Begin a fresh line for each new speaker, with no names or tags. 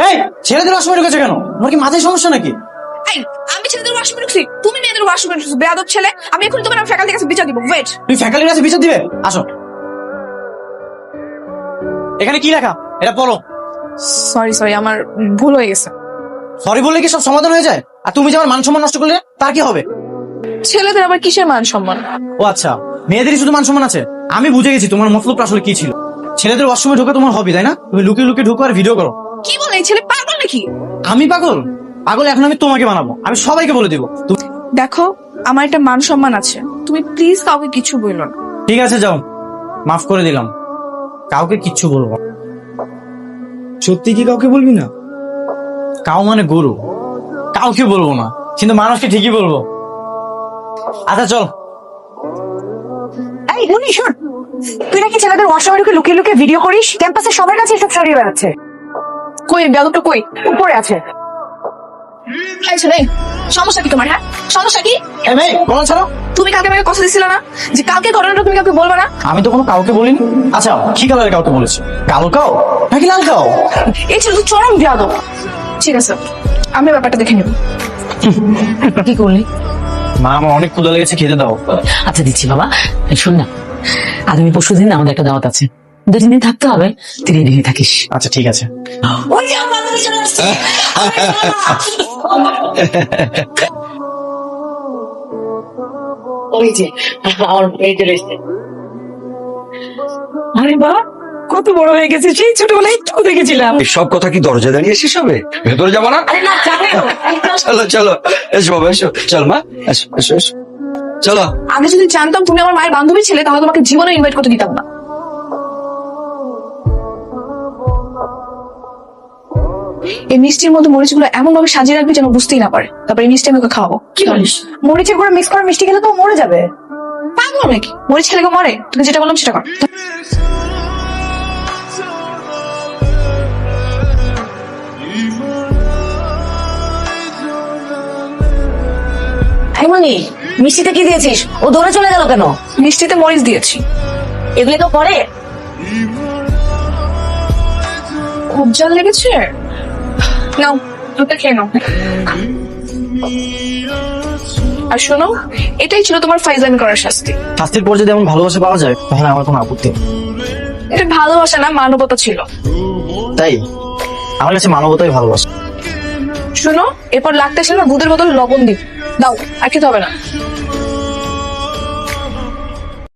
এই ছেলেদের ওয়াশরুমে ঢুকেছে কেন? তোমার কি মাথায় সমস্যা নাকি?
এই আমি ছেলেদের ওয়াশরুমে ঢুকছি, তুমি মেয়েদের ওয়াশরুমে ঢুকছো, বেয়াদব ছেলে। আমি এখন তোমার ফ্যাকাল্টির কাছে বিচার দিব। ওয়েট।
তুমি ফ্যাকাল্টির কাছে বিচার দিবে? আসো। এখানে কি লেখা এটা পড়ো।
সরি আমার ভুল হয়ে গেছে।
সরি বললে কি সব সমাধান হয়ে যায়? আর তুমি যে আমার মান সম্মান নষ্ট করলে তার কি হবে?
ছেলেদের আবার কিসের মান সম্মান?
ও আচ্ছা, মেয়েদেরই শুধু মান সম্মান আছে। আমি বুঝে গেছি তোমার মতলবটা আসলে কি ছিল। ছেলেদের ওয়াশরুমে ঢোকা তোমার হবি, তাই না? তুমি লুকিয়ে লুকিয়ে ঢুকো আর ভিডিও করো।
কি বলে, এই ছেলে পাগল নাকি?
আমি পাগল? পাগল এখন আমি তোমাকে বানাবো, আমি সবাইকে বলে দিব।
দেখো, আমার একটা মান সম্মান আছে, তুমি প্লিজ কাউকে কিছু বললো না।
ঠিক আছে যাও, মাফ করে দিলাম। কাউকে কিচ্ছু বলবো না। সত্যি কি কাউকে বলবি না? কাউ মানে গরু, কাউকে বলবো না, কিন্তু মানুষকে ঠিকই বলবো। আচ্ছা চল।
এই মুনি শোন, তুই নাকি ছেলেদের ওয়াশরুমে ঢুকে লুকিয়ে লুকিয়ে ভিডিও করিস? ক্যাম্পাসে সবার কাছে এসব ছড়িয়ে বেড়াচ্ছে।
কই বেয়াদবটা কই?
উপরে আছে।
এই ছেলে, সমস্যা কি তোমার? হ্যাঁ, সমস্যা কি?
এই মেয়ে, কোন ছাড়ো।
তুমি কালকে আমাকে কথা দিছিলে না যে কালকে ঘটনাটা তুমি কাউকে বলবে না?
আমি তো কোনো কাউকে বলিনি। আচ্ছা কি কালারের কাউকে বলেছি? কালো কাও নাকি লাল কাও?
এই ছেলে তো চরম বেয়াদব। ঠিক আছে, আমি ব্যাপারটা দেখে নেব।
কি করলি?
মা আমার অনেক ক্ষুধা লেগেছে, খেতে দাও।
আচ্ছা দিচ্ছি বাবা। শোন না, আগামী পরশু দিন আমাদের একটা দাওয়াত আছে, 2-3 দিন থাকতে হবে, তুই রেডি হয়ে থাকিস।
আচ্ছা ঠিক আছে।
ওই যে আমার বান্ধবী চলে আসছে। ওই যে আমার মেয়ে চলে এসছে। আরে বাবা, কত বড় হয়ে গেছে, সেই ছোটবেলায় একটু দেখেছিলাম।
এই সব কথা কি দরজা দাঁড়িয়ে শেষ হবে? ভেতরে যাবো না?
আরে না, যাবে না।
চলো চলো, এসো বাবা এসো। চল মা, এসো এসো এসো। চলো।
আমি যদি জানতাম তুমি আমার মায়ের বান্ধবী ছিলে, তাহলে তোমাকে জীবনে ইনভাইট করতে দিতাম না। এই মিষ্টির মধ্যে মরিচগুলো এমন ভাবে সাজিয়ে রাখবি যেন বুঝতেই না পারে, তারপর এই মিষ্টি আমি ওকে খাওয়াবো।
কি বলিস?
মরিচের গুঁড়ো মিক্স করে মিষ্টি খেলে তো মরে যাবে।
পাগল নাকি? মরিচ খেলে কেউ মরে? তোকে যেটা বললাম সেটা কর।
এমনি মিষ্টিতে কি দিয়েছিস? ও দৌড়ে চলে গেল কেন?
মিষ্টিতে মরিচ দিয়েছি।
এগুলো তো পরে।
খুব জল লেগেছে? নাও, দুটো খেয়ে নাও। আর শোনো, এটাই ছিল তোমার ফাইজলামি করার শাস্তি।
শাস্তির পর যদি এমন ভালোবাসা পাওয়া যায় তাহলে আমার কোনো আপত্তি নেই।
এটা ভালোবাসা না, মানবতা ছিল।
তাই আমার কাছে মানবতাই ভালোবাসা।
শোনো, এরপর লাগতে ছিল না দুধের বোতল লবণ দিই। দাও, আর খেতে হবে না।